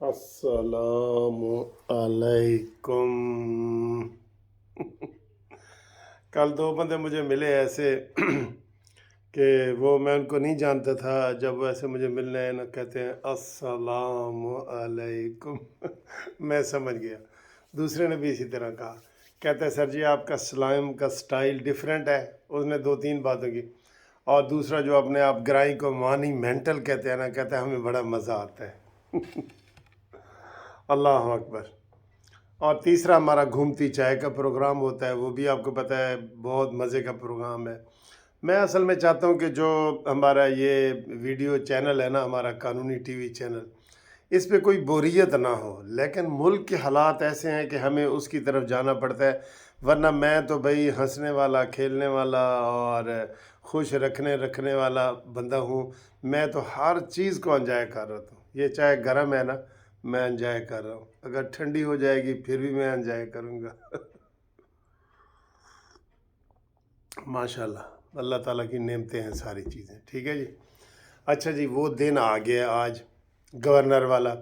السلام علیکم۔ کل دو بندے مجھے ملے ایسے کہ وہ میں ان کو نہیں جانتا تھا، جب وہ ایسے مجھے ملنے آئے نا کہتے ہیں السلام علیکم۔ میں سمجھ گیا۔ دوسرے نے بھی اسی طرح کہا، کہتا ہے سر جی آپ کا سلام کا سٹائل ڈیفرنٹ ہے۔ اس نے دو تین باتوں کی، اور دوسرا جو اپنے آپ گرائی کو مانی مینٹل کہتے ہیں نا، کہتا ہے ہمیں بڑا مزہ آتا ہے۔ اللہ اکبر۔ اور تیسرا ہمارا گھومتی چائے کا پروگرام ہوتا ہے، وہ بھی آپ کو پتہ ہے بہت مزے کا پروگرام ہے۔ میں اصل میں چاہتا ہوں کہ جو ہمارا یہ ویڈیو چینل ہے نا، ہمارا قانونی ٹی وی چینل، اس پہ کوئی بوریت نہ ہو، لیکن ملک کے حالات ایسے ہیں کہ ہمیں اس کی طرف جانا پڑتا ہے، ورنہ میں تو بھائی ہنسنے والا، کھیلنے والا اور خوش رکھنے والا بندہ ہوں۔ میں تو ہر چیز کو انجوائے کر رہا ہوں۔ یہ چاہے گرم ہے نا، میں انجوائے کر رہا ہوں، اگر ٹھنڈی ہو جائے گی پھر بھی میں انجوائے کروں گا۔ ماشاءاللہ، اللہ تعالیٰ کی نعمتیں ہیں ساری چیزیں، ٹھیک ہے جی۔ اچھا جی، وہ دن آ گیا آج گورنر والا۔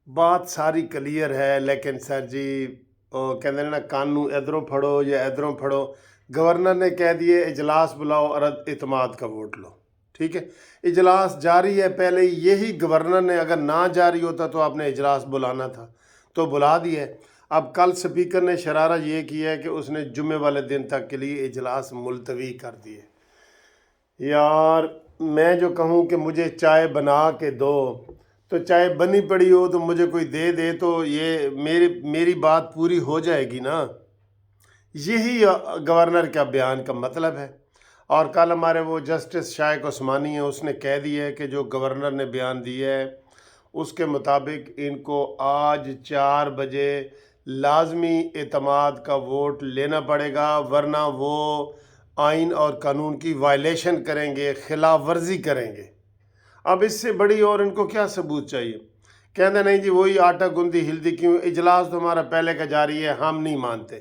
بات ساری کلیئر ہے، لیکن سر جی کہتے ہیں نا قانون ادھروں پھڑو یا ادھروں پھڑو۔ گورنر نے کہہ دیے اجلاس بلاؤ اور اعتماد کا ووٹ لو، ٹھیک ہے۔ اجلاس جاری ہے، پہلے یہی گورنر نے اگر نہ جاری ہوتا تو آپ نے اجلاس بلانا تھا، تو بلا دیا ہے۔ اب کل سپیکر نے شرارہ یہ کیا ہے کہ اس نے جمعے والے دن تک کے لیے اجلاس ملتوی کر دیے۔ یار میں جو کہوں کہ مجھے چائے بنا کے دو، تو چائے بنی پڑی ہو تو مجھے کوئی دے دے تو یہ میری بات پوری ہو جائے گی نا۔ یہی گورنر کا بیان کا مطلب ہے۔ اور کل ہمارے وہ جسٹس شائق عثمانی ہیں، اس نے کہہ دیا ہے کہ جو گورنر نے بیان دیا ہے اس کے مطابق ان کو آج 4 بجے لازمی اعتماد کا ووٹ لینا پڑے گا، ورنہ وہ آئین اور قانون کی وائلیشن کریں گے، خلاف ورزی کریں گے۔ اب اس سے بڑی اور ان کو کیا ثبوت چاہیے؟ کہتے نہیں جی وہی آٹا گندی ہلدی کیوں، اجلاس تو ہمارا پہلے کا جاری ہے، ہم نہیں مانتے،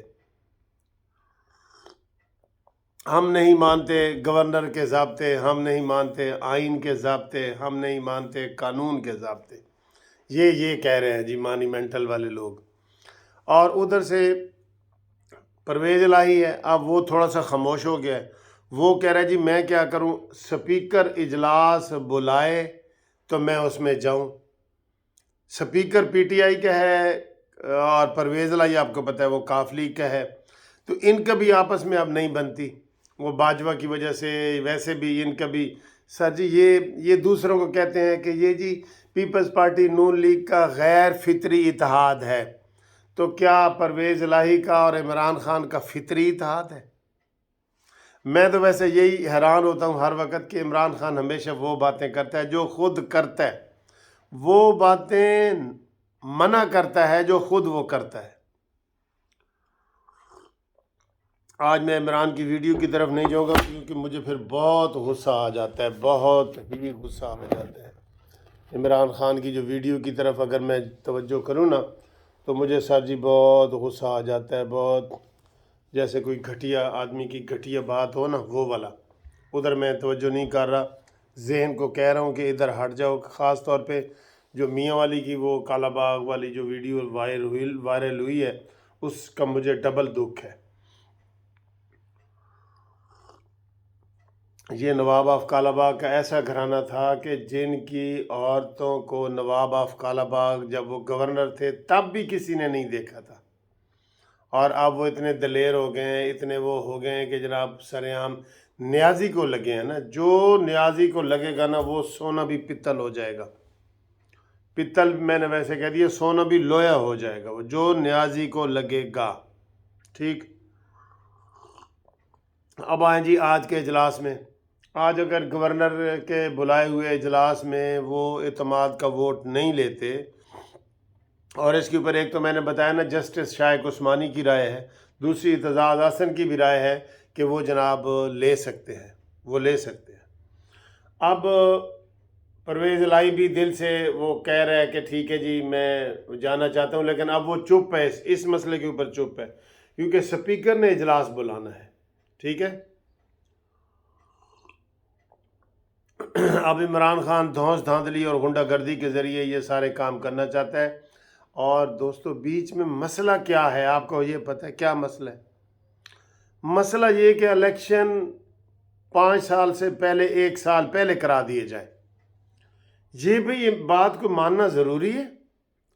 ہم نہیں مانتے گورنر کے ضابطے، ہم نہیں مانتے آئین کے ضابطے، ہم نہیں مانتے قانون کے ضابطے۔ یہ کہہ رہے ہیں جی مانیمنٹل والے لوگ۔ اور ادھر سے پرویز الہی ہے، اب وہ تھوڑا سا خاموش ہو گیا ہے۔ وہ کہہ رہا ہے جی میں کیا کروں، سپیکر اجلاس بلائے تو میں اس میں جاؤں۔ سپیکر پی ٹی آئی کا ہے اور پرویز الہی آپ کو پتہ ہے وہ کاف لیگ کا ہے، تو ان کا بھی آپس میں اب نہیں بنتی، وہ باجوہ کی وجہ سے، ویسے بھی ان کا بھی۔ سر جی یہ دوسروں کو کہتے ہیں کہ یہ جی پیپلز پارٹی نون لیگ کا غیر فطری اتحاد ہے، تو کیا پرویز الہی کا اور عمران خان کا فطری اتحاد ہے؟ میں تو ویسے یہی حیران ہوتا ہوں ہر وقت کہ عمران خان ہمیشہ وہ باتیں کرتا ہے جو خود کرتا ہے، وہ باتیں منع کرتا ہے جو خود وہ کرتا ہے۔ آج میں عمران کی ویڈیو کی طرف نہیں جاؤں گا کیونکہ مجھے پھر بہت غصہ آ جاتا ہے، بہت ہی غصہ آ جاتا ہے۔ عمران خان کی جو ویڈیو کی طرف اگر میں توجہ کروں نا تو مجھے سر جی بہت غصہ آ جاتا ہے، بہت، جیسے کوئی گھٹیا آدمی کی گھٹیا بات ہو نا، وہ والا۔ ادھر میں توجہ نہیں کر رہا، ذہن کو کہہ رہا ہوں کہ ادھر ہٹ جاؤ۔ خاص طور پہ جو میاں والی کی وہ کالا باغ والی جو ویڈیو وائرل ہوئی ہے، اس کا مجھے ڈبل دکھ ہے۔ یہ نواب آف کالا باغ کا ایسا گھرانہ تھا کہ جن کی عورتوں کو نواب آف کالا باغ جب وہ گورنر تھے تب بھی کسی نے نہیں دیکھا تھا، اور اب وہ اتنے دلیر ہو گئے ہیں، اتنے وہ ہو گئے ہیں کہ جناب سر عام نیازی کو لگے ہیں نا، جو نیازی کو لگے گا نا وہ سونا بھی پتل ہو جائے گا۔ پتل میں نے ویسے کہہ دیا، سونا بھی لویا ہو جائے گا وہ جو نیازی کو لگے گا، ٹھیک۔ اب آئیں جی آج کے اجلاس میں۔ آج اگر گورنر کے بلائے ہوئے اجلاس میں وہ اعتماد کا ووٹ نہیں لیتے، اور اس کے اوپر ایک تو میں نے بتایا نا جسٹس شائق عثمانی کی رائے ہے، دوسری اعتزاز احسن کی بھی رائے ہے کہ وہ جناب لے سکتے ہیں، وہ لے سکتے ہیں۔ اب پرویز الہی بھی دل سے وہ کہہ رہا ہے کہ ٹھیک ہے جی میں جانا چاہتا ہوں، لیکن اب وہ چپ ہے، اس مسئلے کے اوپر چپ ہے کیونکہ سپیکر نے اجلاس بلانا ہے، ٹھیک ہے۔ اب عمران خان دھونس دھاندلی اور غنڈہ گردی کے ذریعے یہ سارے کام کرنا چاہتا ہے۔ اور دوستو بیچ میں مسئلہ کیا ہے، آپ کو یہ پتہ ہے کیا مسئلہ ہے؟ مسئلہ یہ کہ الیکشن 5 سال سے پہلے 1 سال پہلے کرا دیے جائے۔ یہ بھی یہ بات کو ماننا ضروری ہے،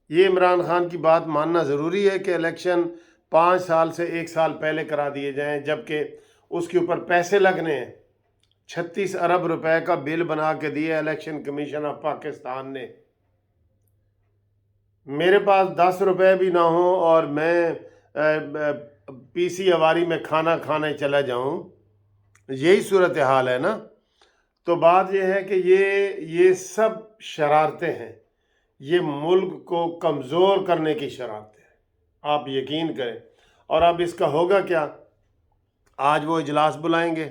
یہ عمران خان کی بات ماننا ضروری ہے کہ الیکشن 5 سال سے 1 سال پہلے کرا دیے جائیں، جبکہ اس کے اوپر پیسے لگنے ہیں۔ 36 ارب روپے کا بل بنا کے دیا الیکشن کمیشن آف پاکستان نے۔ میرے پاس 10 روپے بھی نہ ہوں اور میں پی سی اواری میں کھانا کھانے چلا جاؤں، یہی صورتحال ہے نا۔ تو بات یہ ہے کہ یہ سب شرارتیں ہیں، یہ ملک کو کمزور کرنے کی شرارتیں ہیں، آپ یقین کریں۔ اور اب اس کا ہوگا کیا؟ آج وہ اجلاس بلائیں گے،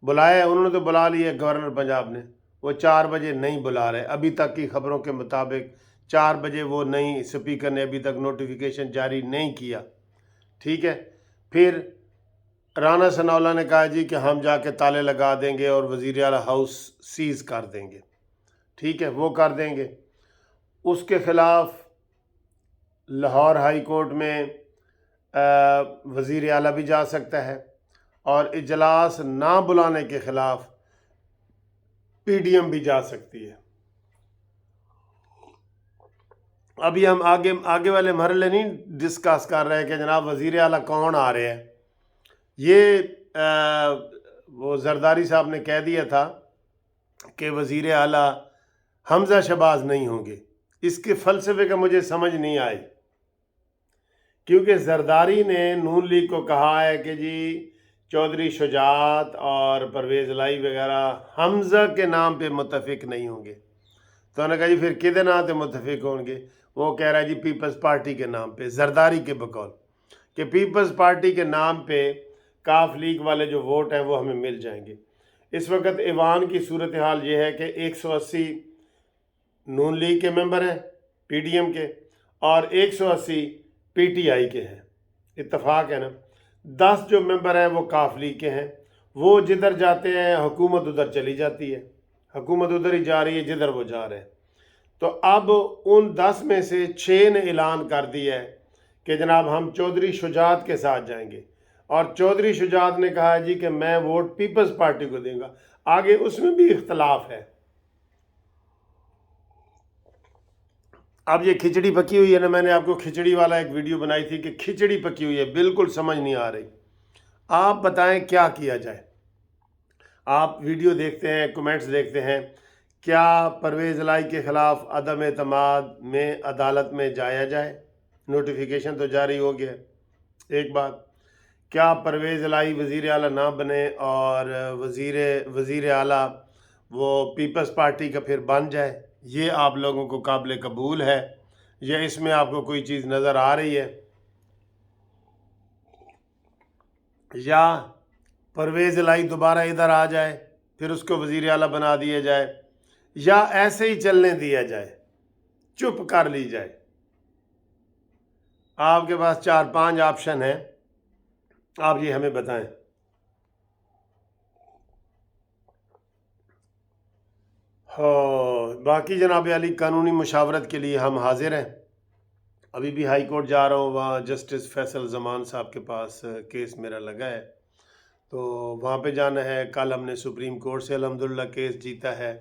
بلایا انہوں نے تو بلا لیا گورنر پنجاب نے، وہ 4 بجے نہیں بلا رہے ابھی تک کی خبروں کے مطابق۔ 4 بجے وہ نہیں، سپیکر نے ابھی تک نوٹیفیکیشن جاری نہیں کیا، ٹھیک ہے۔ پھر رانا ثناءاللہ نے کہا جی کہ ہم جا کے تالے لگا دیں گے اور وزیر اعلیٰ ہاؤس سیز کر دیں گے، ٹھیک ہے، وہ کر دیں گے۔ اس کے خلاف لاہور ہائی کورٹ میں وزیر اعلیٰ بھی جا سکتا ہے، اور اجلاس نہ بلانے کے خلاف پی ڈی ایم بھی جا سکتی ہے۔ ابھی ہم آگے والے مرحلے نہیں ڈسکس کر رہے کہ جناب وزیر اعلیٰ کون آ رہے ہیں۔ یہ وہ زرداری صاحب نے کہہ دیا تھا کہ وزیر اعلیٰ حمزہ شہباز نہیں ہوں گے۔ اس کے فلسفے کا مجھے سمجھ نہیں آئی، کیونکہ زرداری نے نون لیگ کو کہا ہے کہ جی چودھری شجاعت اور پرویز الہی وغیرہ حمزہ کے نام پہ متفق نہیں ہوں گے۔ تو انہوں نے کہا جی پھر کدے نام پہ متفق ہوں گے؟ وہ کہہ رہا ہے جی پیپلز پارٹی کے نام پہ، زرداری کے بقول کہ پیپلز پارٹی کے نام پہ کاف لیگ والے جو ووٹ ہیں وہ ہمیں مل جائیں گے۔ اس وقت ایوان کی صورتحال یہ ہے کہ 180 نون لیگ کے ممبر ہیں پی ڈی ایم کے، اور 180 پی ٹی آئی کے ہیں، اتفاق ہے نا۔ 10 جو ممبر ہیں وہ کاف لیگ کے ہیں، وہ جدھر جاتے ہیں حکومت ادھر چلی جاتی ہے، حکومت ادھر ہی جا رہی ہے جدھر وہ جا رہے ہیں۔ تو اب ان 10 میں سے 6 نے اعلان کر دیا ہے کہ جناب ہم چودھری شجاعت کے ساتھ جائیں گے، اور چودھری شجاعت نے کہا جی کہ میں ووٹ پیپلز پارٹی کو دوں گا۔ آگے اس میں بھی اختلاف ہے۔ اب یہ کھچڑی پکی ہوئی ہے نا، میں نے آپ کو کھچڑی والا ایک ویڈیو بنائی تھی کہ کھچڑی پکی ہوئی ہے، بالکل سمجھ نہیں آ رہی۔ آپ بتائیں کیا کیا جائے؟ آپ ویڈیو دیکھتے ہیں، کمنٹس دیکھتے ہیں، کیا پرویز الہی کے خلاف عدم اعتماد میں عدالت میں جایا جائے؟ نوٹیفیکیشن تو جاری ہو گیا۔ ایک بات، کیا پرویز الہی وزیر اعلیٰ نہ بنے اور وزیر اعلیٰ وہ پیپلز پارٹی کا پھر بن جائے؟ یہ آپ لوگوں کو قابل قبول ہے یا اس میں آپ کو کوئی چیز نظر آ رہی ہے؟ یا پرویز الہی دوبارہ ادھر آ جائے پھر اس کو وزیر اعلیٰ بنا دیا جائے، یا ایسے ہی چلنے دیا جائے، چپ کر لی جائے؟ آپ کے پاس 4-5 آپشن ہیں، آپ یہ ہمیں بتائیں۔ باقی جناب علی قانونی مشاورت کے لیے ہم حاضر ہیں۔ ابھی بھی ہائی کورٹ جا رہا ہوں، وہاں جسٹس فیصل زمان صاحب کے پاس کیس میرا لگا ہے، تو وہاں پہ جانا ہے۔ کل ہم نے سپریم کورٹ سے الحمدللہ کیس جیتا ہے۔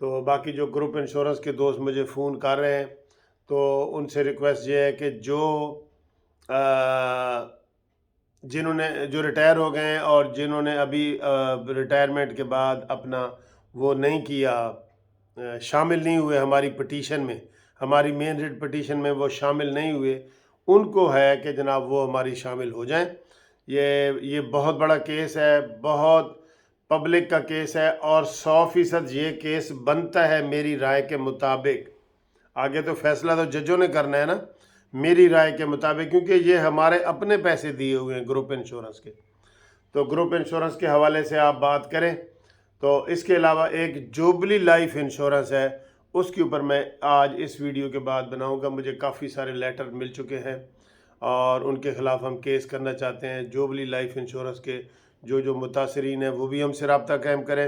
تو باقی جو گروپ انشورنس کے دوست مجھے فون کر رہے ہیں، تو ان سے ریکویسٹ یہ ہے کہ جو ریٹائر ہو گئے ہیں اور جنہوں نے ابھی ریٹائرمنٹ کے بعد اپنا وہ نہیں کیا، شامل نہیں ہوئے ہماری پٹیشن میں، ہماری مین ریٹ پٹیشن میں وہ شامل نہیں ہوئے، ان کو ہے کہ جناب وہ ہماری شامل ہو جائیں۔ یہ بہت بڑا کیس ہے، بہت پبلک کا کیس ہے، اور 100% یہ کیس بنتا ہے میری رائے کے مطابق۔ آگے تو فیصلہ تو ججوں نے کرنا ہے نا، میری رائے کے مطابق، کیونکہ یہ ہمارے اپنے پیسے دیے ہوئے ہیں گروپ انشورنس کے۔ تو گروپ انشورنس کے حوالے سے آپ بات کریں۔ تو اس کے علاوہ ایک جوبلی لائف انشورنس ہے، اس کے اوپر میں آج اس ویڈیو کے بعد بناؤں گا۔ مجھے کافی سارے لیٹر مل چکے ہیں اور ان کے خلاف ہم کیس کرنا چاہتے ہیں۔ جوبلی لائف انشورنس کے جو متاثرین ہیں وہ بھی ہم سے رابطہ قائم کریں،